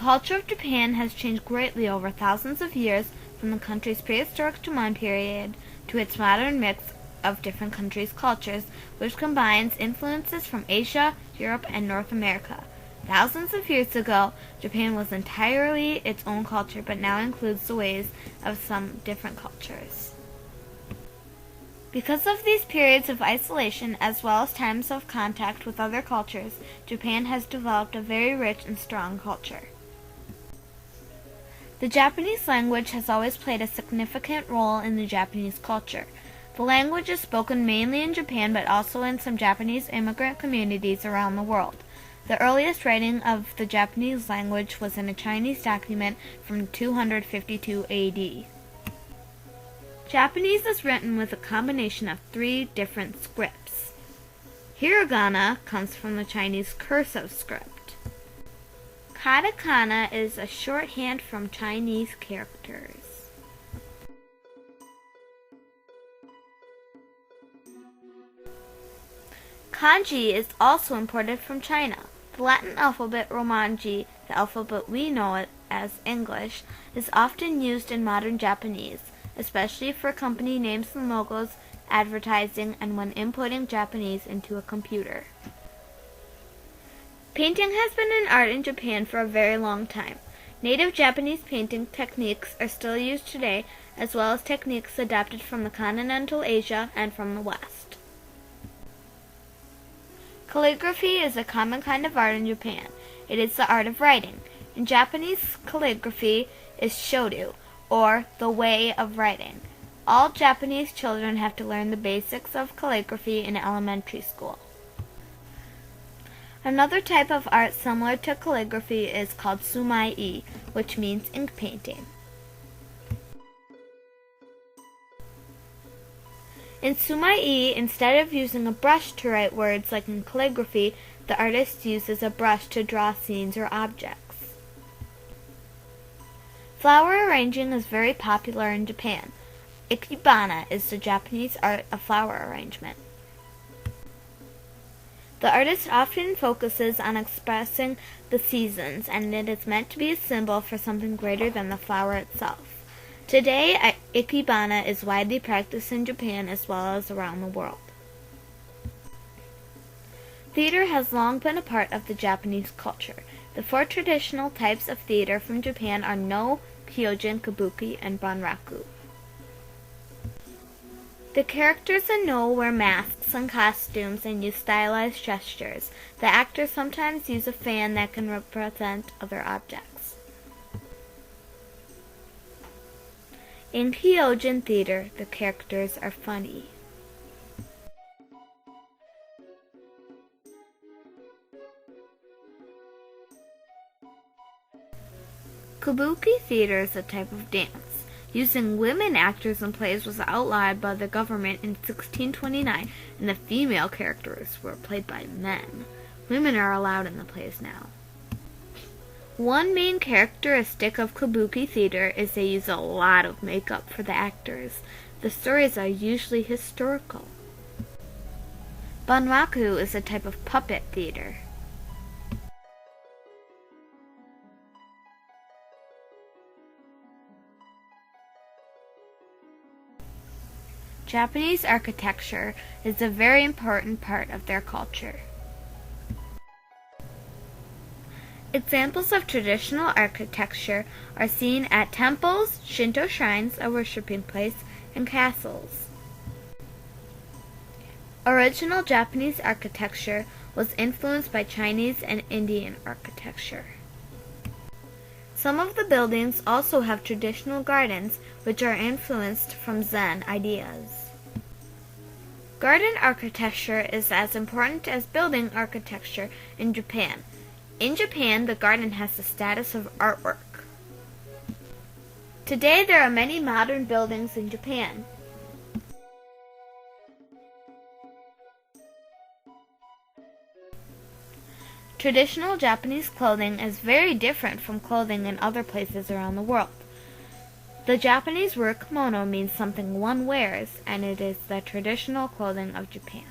culture of Japan has changed greatly over thousands of years, from the country's prehistoric Jomon period to its modern mix of different countries' cultures, which combines influences from Asia, Europe, and North America. Thousands of years ago, Japan was entirely its own culture, but now includes the ways of some different cultures. Because of these periods of isolation, as well as times of contact with other cultures, Japan has developed a very rich and strong culture. The Japanese language has always played a significant role in the Japanese culture. The language is spoken mainly in Japan, but also in some Japanese immigrant communities around the world. The earliest writing of the Japanese language was in a Chinese document from 252 AD. Japanese is written with a combination of 3 different scripts. Hiragana comes from the Chinese cursive script. Katakana is a shorthand from Chinese characters. Kanji is also imported from China. The Latin alphabet Romanji, the alphabet we know it as English, is often used in modern Japanese, especially for company names and logos, advertising, and when inputting Japanese into a computer. Painting has been an art in Japan for a very long time. Native Japanese painting techniques are still used today, as well as techniques adapted from the continental Asia and from the West. Calligraphy is a common kind of art in Japan. It is the art of writing. In Japanese, calligraphy is shodo, or the way of writing. All Japanese children have to learn the basics of calligraphy in elementary school. Another type of art similar to calligraphy is called sumai-e, which means ink painting. In sumai-e, instead of using a brush to write words like in calligraphy, the artist uses a brush to draw scenes or objects. Flower arranging is very popular in Japan. Ikebana is the Japanese art of flower arrangement. The artist often focuses on expressing the seasons, and it is meant to be a symbol for something greater than the flower itself. Today, Ikebana is widely practiced in Japan as well as around the world. Theater has long been a part of the Japanese culture. The 4 traditional types of theater from Japan are No, Kyojin, Kabuki, and Bunraku. The characters in No wear masks and costumes and use stylized gestures. The actors sometimes use a fan that can represent other objects. In Kyojin theater, the characters are funny. Kabuki theater is a type of dance. Using women actors in plays was outlawed by the government in 1629, and the female characters were played by men. Women are allowed in the plays now. One main characteristic of Kabuki theater is they use a lot of makeup for the actors. The stories are usually historical. Bunraku is a type of puppet theater. Japanese architecture is a very important part of their culture. Examples of traditional architecture are seen at temples, Shinto shrines, a worshiping place, and castles. Original Japanese architecture was influenced by Chinese and Indian architecture. Some of the buildings also have traditional gardens, which are influenced from Zen ideas. Garden architecture is as important as building architecture in Japan. In Japan, the garden has the status of artwork. Today, there are many modern buildings in Japan. Traditional Japanese clothing is very different from clothing in other places around the world. The Japanese word kimono means something one wears, and it is the traditional clothing of Japan.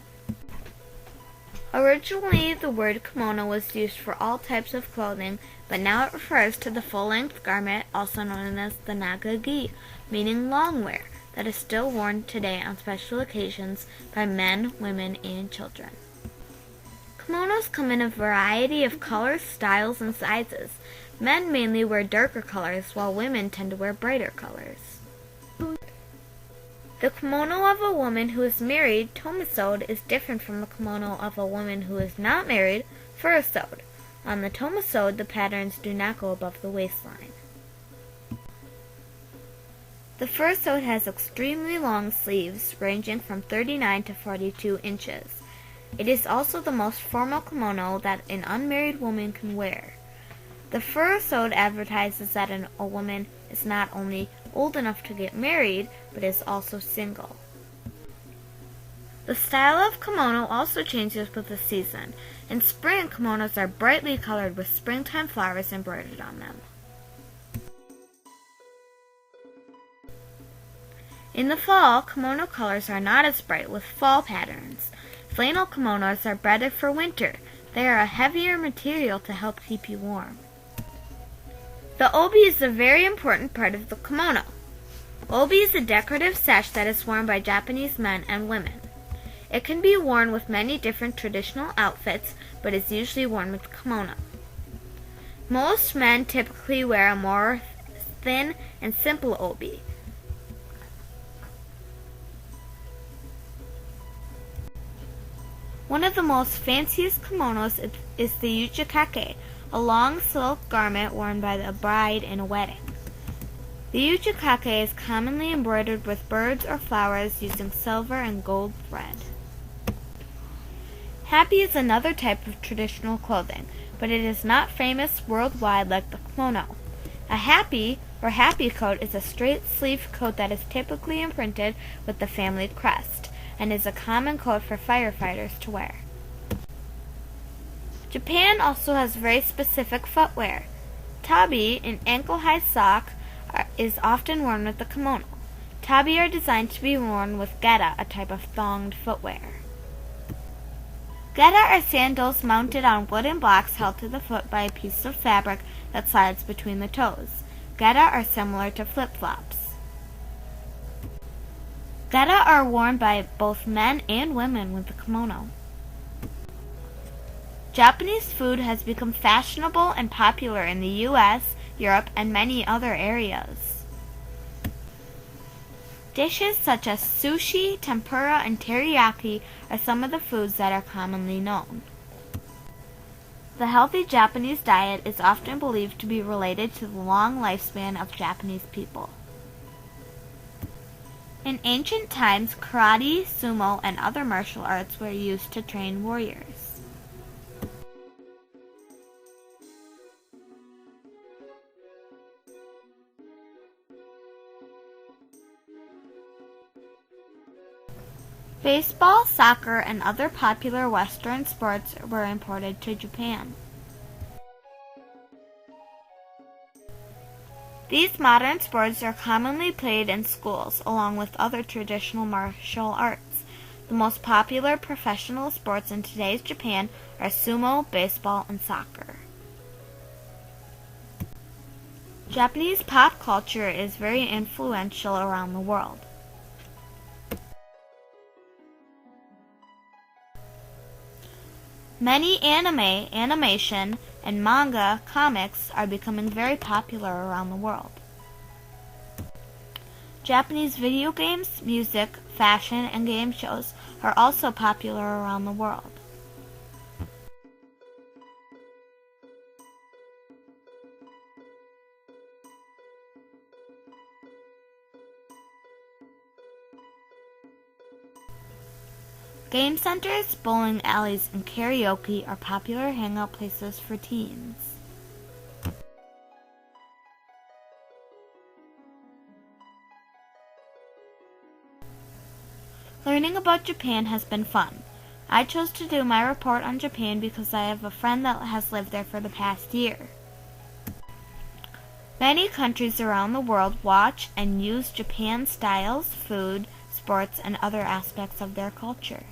Originally, the word kimono was used for all types of clothing, but now it refers to the full-length garment, also known as the nagagi, meaning long wear, that is still worn today on special occasions by men, women, and children. Kimonos come in a variety of colors, styles, and sizes. Men mainly wear darker colors, while women tend to wear brighter colors. The kimono of a woman who is married, tomisode, is different from the kimono of a woman who is not married, furosode. On the tomisode, the patterns do not go above the waistline. The furosode has extremely long sleeves, ranging from 39 to 42 inches. It is also the most formal kimono that an unmarried woman can wear. The furosode advertises that a woman is not only old enough to get married, but is also single. The style of kimono also changes with the season. In spring, kimonos are brightly colored with springtime flowers embroidered on them. In the fall, kimono colors are not as bright with fall patterns. Flannel kimonos are better for winter. They are a heavier material to help keep you warm. The obi is a very important part of the kimono. Obi is a decorative sash that is worn by Japanese men and women. It can be worn with many different traditional outfits, but is usually worn with kimono. Most men typically wear a more thin and simple obi. One of the most fanciest kimonos is the uchikake, a long silk garment worn by the bride in a wedding. The uchikake is commonly embroidered with birds or flowers using silver and gold thread. Happy is another type of traditional clothing, but it is not famous worldwide like the kimono. A happy or happy coat is a straight-sleeved coat that is typically imprinted with the family crest, and is a common coat for firefighters to wear. Japan also has very specific footwear. Tabi, an ankle-high sock, is often worn with the kimono. Tabi are designed to be worn with geta, a type of thonged footwear. Geta are sandals mounted on wooden blocks held to the foot by a piece of fabric that slides between the toes. Geta are similar to flip-flops. Geta are worn by both men and women with the kimono. Japanese food has become fashionable and popular in the U.S., Europe, and many other areas. Dishes such as sushi, tempura, and teriyaki are some of the foods that are commonly known. The healthy Japanese diet is often believed to be related to the long lifespan of Japanese people. In ancient times, karate, sumo, and other martial arts were used to train warriors. Baseball, soccer, and other popular Western sports were imported to Japan. These modern sports are commonly played in schools, along with other traditional martial arts. The most popular professional sports in today's Japan are sumo, baseball, and soccer. Japanese pop culture is very influential around the world. Many anime, animation, and manga comics are becoming very popular around the world. Japanese video games, music, fashion, and game shows are also popular around the world. Game centers, bowling alleys, and karaoke are popular hangout places for teens. Learning about Japan has been fun. I chose to do my report on Japan because I have a friend that has lived there for the past year. Many countries around the world watch and use Japan's styles, food, sports, and other aspects of their culture.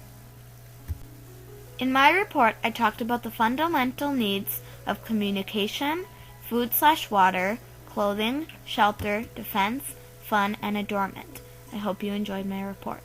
In my report, I talked about the fundamental needs of communication, food/water, clothing, shelter, defense, fun, and adornment. I hope you enjoyed my report.